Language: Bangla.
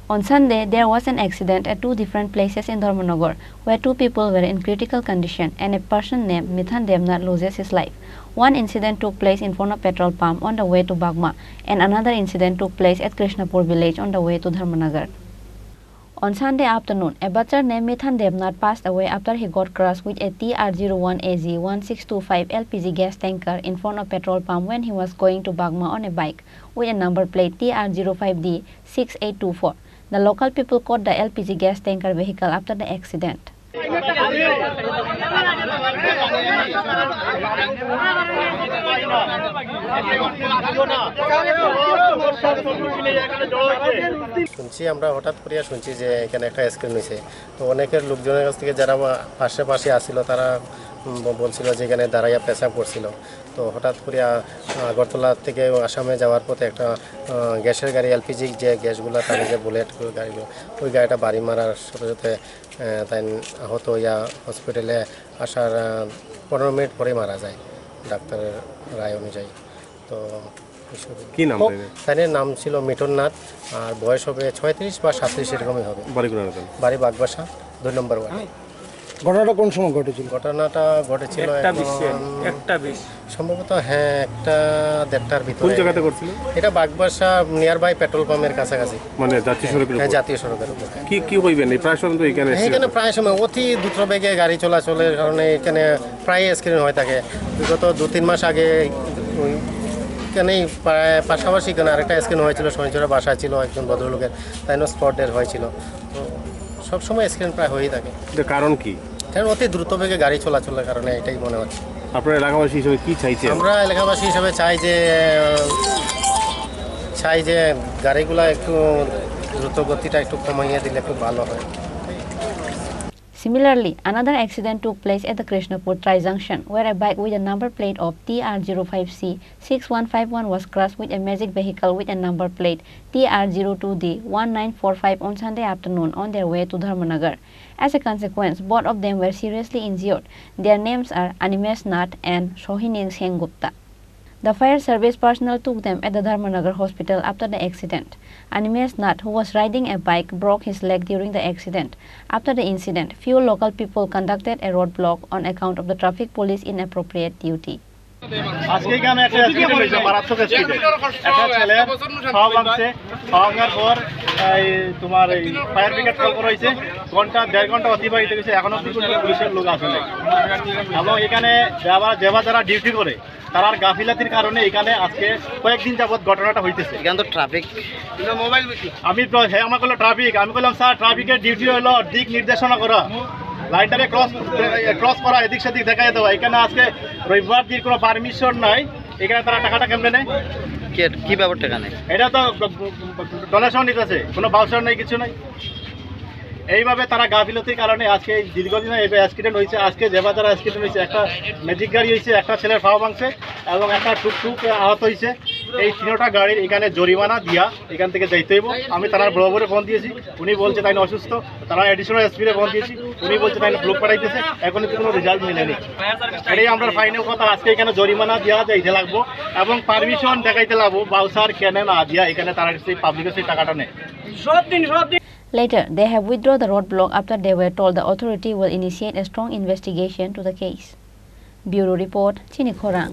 On Sunday, there was an accident at two different places in Dharmanagar where two people were in critical condition and a person named Mithan Devnath loses his life. One incident took place in front of petrol pump on the way to Bagma and another incident took place at Krishnapur village on the way to Dharmanagar. On Sunday afternoon, a butcher named Mithan Devnath passed away after he got crushed with a TR01AZ1625 LPG gas tanker in front of petrol pump when he was going to Bagma on a bike with a number plate TR05D6824. The local people caught the LPG gas tanker vehicle after the accident. শুনছি আমরা হঠাৎ করিয়া শুনছি যে এখানে একটা স্ক্রিন হয়েছে, তো অনেকের লোকজনের কাছ থেকে যারা পাশে আসছিল তারা বলছিল যে এখানে দাঁড়াইয়া পেশাব করছিল। তো হঠাৎ করিয়া আগরতলা থেকে আসামে যাওয়ার পথে একটা গ্যাসের গাড়ি এলপিজি যে গ্যাসগুলো তার যে বুলেট গাড়িগুলো ওই গাড়িটা বাড়ি মারার সাথে সাথে তাই আহত হইয়া হসপিটালে আসার 15 মিনিট পরে মারা যায় ডাক্তারের রায় অনুযায়ী। তো কি নাম তার নাম ছিল মিঠুন নাথ, আর বয়স হবে 36 বা 37 এরকমই হবে। বাড়ি বাগবাসা 2 নম্বর ওয়ার্ড। ঘটনাটা কোন সময় ঘটেছিল? ঘটনাটা ঘটেছিল সম্ভবত 1:30টার ভিতরে। কোন জায়গাতে ঘটছিল? এটা বাগবাসা নিয়ার বাই পেট্রোল পাম্পের কাছাকাছি, মানে জাতীয় সড়কের উপর। হ্যাঁ, জাতীয় সড়কের উপর। কি হইবেন এই প্রায় সময় তো এখানে প্রায় সময় অতি দ্রুত বেগে গাড়ি চলাচলের কারণে এখানে প্রায় স্ক্রিন হয়ে থাকে। বিগত 2-3 মাস আগে এখানেই প্রায় পাশাপাশি এখানে আরেকটা স্ক্রিন হয়েছিল, শনিচরে বাসায় ছিল একজন ভদ্রলোকের, তাই স্পট ডেথ হয়েছিল। তো সবসময় স্ক্রিন প্রায় হয়েই থাকে। কারণ কি? কারণ অতি দ্রুত বেগে গাড়ি চলাচলের কারণে, এটাই মনে হচ্ছে। আপনারা এলাকাবাসী হিসেবে কি চাইছেন? আমরা এলাকাবাসী হিসেবে চাই যে গাড়িগুলো একটু দ্রুত গতিটা একটু কমাইয়ে দিলে খুব ভালো হয়। Similarly, another accident took place at the Krishnapur Tri-Junction where a bike with a number plate of TR05C6151 was crushed with a magic vehicle with a number plate TR02D1945 on Sunday afternoon on their way to Dharmanagar. As a consequence, both of them were seriously injured. Their names are Animesh Nath and Sohini Sengupta. The fire service personnel took them at the Dharmanagar hospital after the accident. Animesh Nath, who was riding a bike, broke his leg during the accident. After the incident, few local people conducted a roadblock on account of the traffic police inappropriate duty. আজকে এখানে একটা অ্যাক্সিডেন্ট হয়েছে, মারাত্মক অ্যাক্সিডেন্ট। একটা ছেলে খাওয়া ভাঙছে, খাওয়া ভাঙার পর তোমার এই ফায়ার ব্রিগেড কল করা হয়েছে। 1.5 ঘন্টা অতিবাহিত হয়েছে, এখনো পুলিশের লোক আসে নাই। এবং এখানে যারা ডিউটি করে তার গাফিলাতির কারণে এখানে আজকে কয়েকদিন যাবৎ ঘটনাটা হইতেছে। এখানে তো ট্রাফিক আমি বললাম স্যার ট্রাফিকের ডিউটি হলো দিক নির্দেশনা করা, লাইনটারে ক্রস করা, এদিক সেদিক দেখাই দেওয়া। এখানে আজকে রবিবার দিন কোনো পারমিশন নাই, এখানে তারা টাকাটা কেমনে নেয়? কি ব্যাপার টাকা নেই? এটা তো ডোনেশন নিতেছে, কোনো বাউচার নেই, কিছু নাই। এইভাবে তারা গাফিলতির কারণে আজকে দীর্ঘদিন অ্যাক্সিডেন্ট হয়েছে। আজকে যে বাজারে অ্যাক্সিডেন্ট হয়েছে, একটা ম্যাজিক গাড়ি হয়েছে, একটা ছেলের ফাওয়া ভাঙছে এবং একটা টুকটুক আহত হয়েছে। এই 3টা গাড়ির এখানে জরিমানা দিয়া এখান থেকে যাইতে হইব। আমি তারা বড় ফোন দিয়েছি, উনি বলছে তাই অসুস্থ। তারা অ্যাডিশনাল এসপিরে ফোন দিয়েছি, উনি বলছে তাই ব্লক পাঠাইতেছে, এখনই কোনো রেজাল্ট মিলেনি। এটাই আমরা ফাইনাল কথা। আজকে এখানে জরিমানা দেওয়া যাইতে লাগবো এবং পারমিশন দেখাইতে লাগবো, বাউসার কেন না দিয়া এখানে তারা সেই পাবলিকের সেই টাকাটা নেয়। Later, they have withdrawn the roadblock after they were told the authority will initiate a strong investigation to the case. Bureau Report, Chini Khorang.